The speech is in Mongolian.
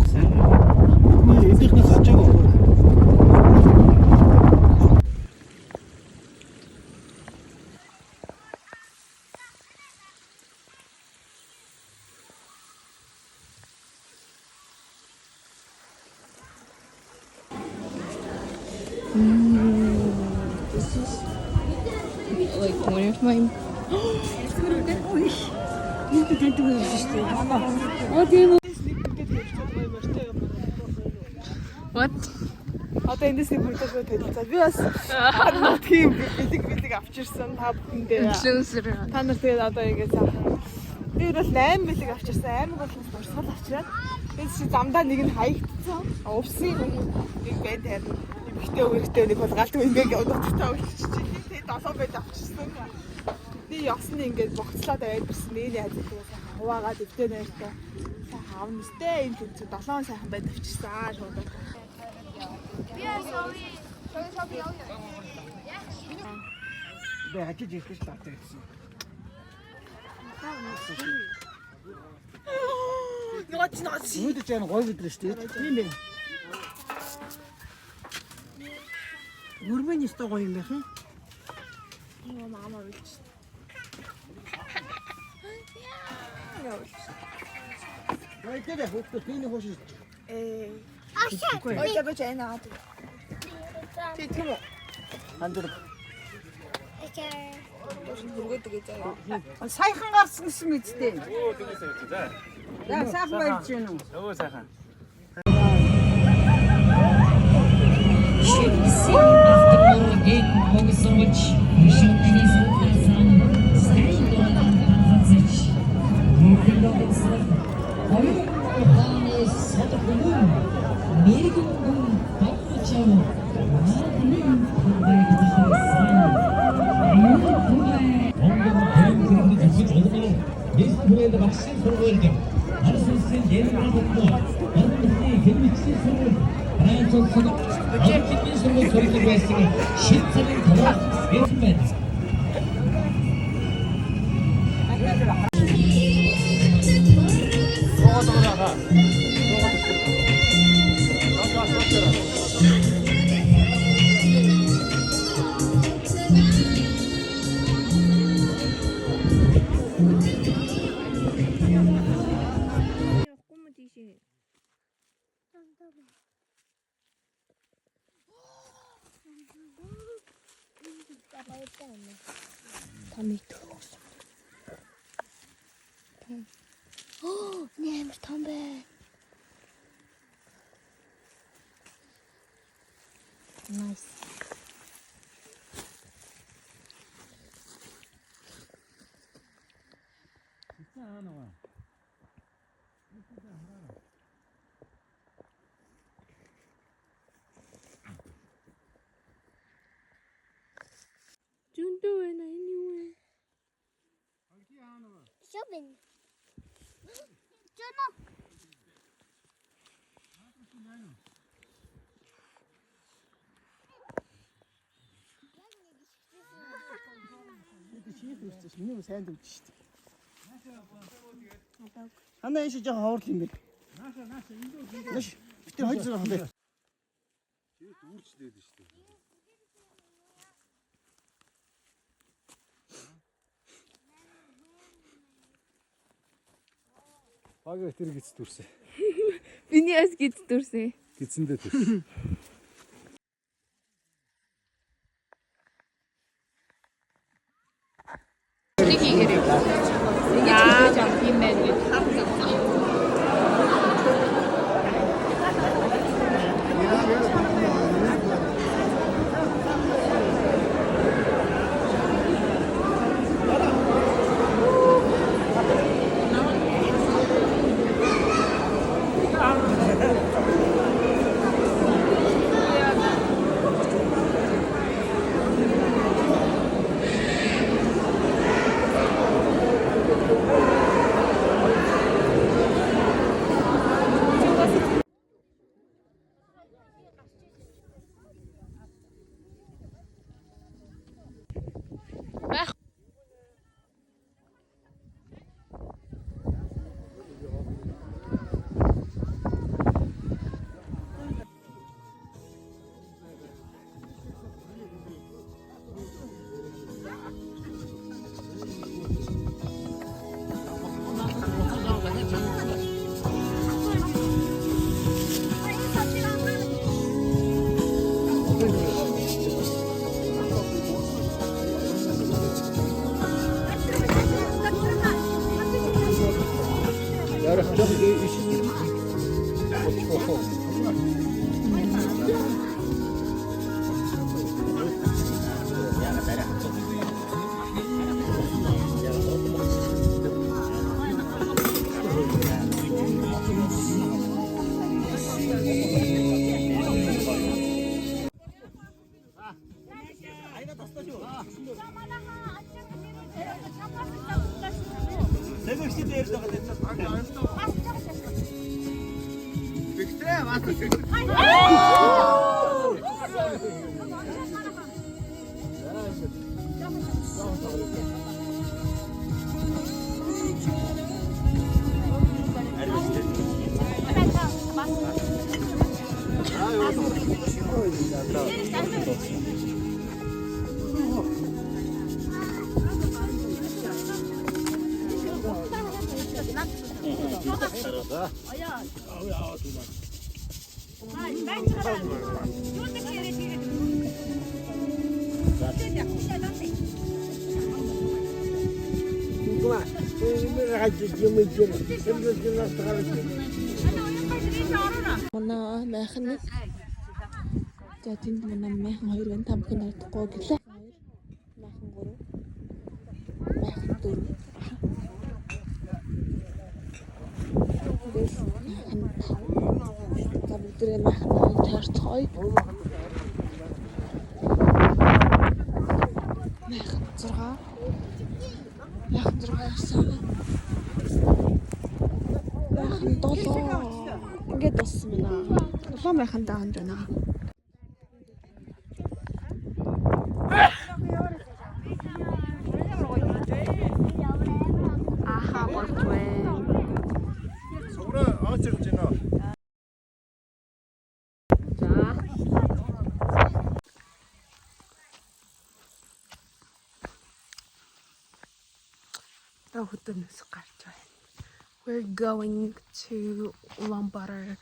Эдгээс очоогүй. This is like one of my. What? Одоо эндээс нэг бүлэглээ төлөвлөсөн. Би бас тийм бэлэг авчирсан та бүхэндээ. Та нар тэгээд одоо ингэ цаахан. Би бол 8 бэлэг авчирсан. Аймаг болоос дурсгал авчираад энэ чи замдаа нэг нь хаягдсан. Увсын нэг банд харин ихтэй үрэгтэй нэг бол галт ингээд удаатай өгчихчих. Тэгээд 7 бэлэг авчирсан. Би ясны ингээд богцлоод аваад нэг яадаг хуваагаад өвдөө найртай. Аавн өстэй энэ тэнцүү 7 сайхан байд авчирсан шууд. Би ажиж ирэх гэж таатай гэсэн. Ноц. Үүдэж яана гой өдрөө шүү дээ. Тийм ээ. Нүрмэн өстой гоё юм байх юм. Мама үлч. Гой дээр хөөхтэй тийм хөөш. Ойябаж яана. Тийм үү. Хандар. Бүргээд гэж байгаа. Саяхан гарсан гэсэн мэдтэй. Оо тэгээс явчих за. За сайхан байж гэнэ үү? Өө сайхан. Шивси автомобиль могсовч шилжиж байсан сайхан хазач мөрөндөөс хоёр хааны садгүн мэрэгэн багчаа маадмын бүгдээрсэн Монгол тэмдэглэж үзэж олгоно. Нийслэлд багшийн сургуульд Арсенал Янмагт Банны хэмжээ сургууль Ранцолсон Арчидын сургууль сурдаг байсан шилцэрийн талаар хэлсэн байна. Нэмэр том бай. Nice. Зөндөө байна энэ юу вэ? Шопинг. Жоно. Шинэ төрсөн чинь миний сайн дүүж шүү дээ. Ханаа энэ жоохон ховрол юм бэ. Нааша эндөө. Битээ хоёр зэрэг хандаа. Чийт үүрчлээд шүү дээ. Багы тэр гиз дүрсэн. Миний бас гид дүрсэн. Гизэндээ дүрсэн. Нэг хийгээрэй. Яа, юм байна. Манай майхан нэг. За тэнд манай майхан 2 байна. Та бүхэн харахгүй гэлээ. 2 майхан 3. Майхан 4. Майхан 5. За бүгдээ майхан 5 таарцгоё. Майхан 6. Майхан 6 яасан. Майхан 7. Ингээд болсон байна. 7 майхан даанд байна. Аха, болтвэ. Согра аачирч байна. We're going to Ulaanbaatar